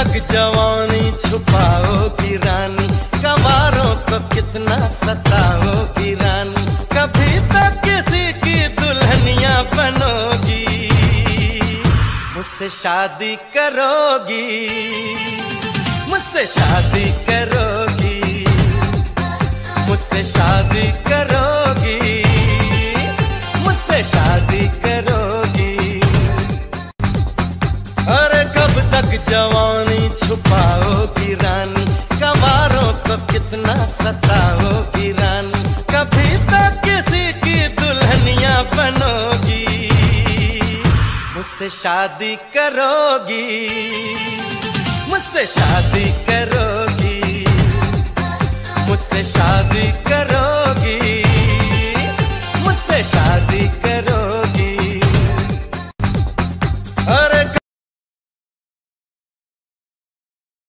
तक जवानी छुपाओगी रानी, कवारों को कितना सताओगी रानी, कभी तक किसी की दुल्हनिया बनोगी, मुझसे शादी करोगी, मुझसे शादी करोगी, मुझसे शादी करोगी, मुझसे शादी करोगी। अरे कब तक जवानी छुपाओगी रानी, कवारों को कितना सताओगी रानी, कभी तक किसी की दुल्हनिया बनोगी, मुझसे शादी करोगी, मुझसे शादी करोगी, मुझसे शादी करोगी, मुझसे शादी करोगी।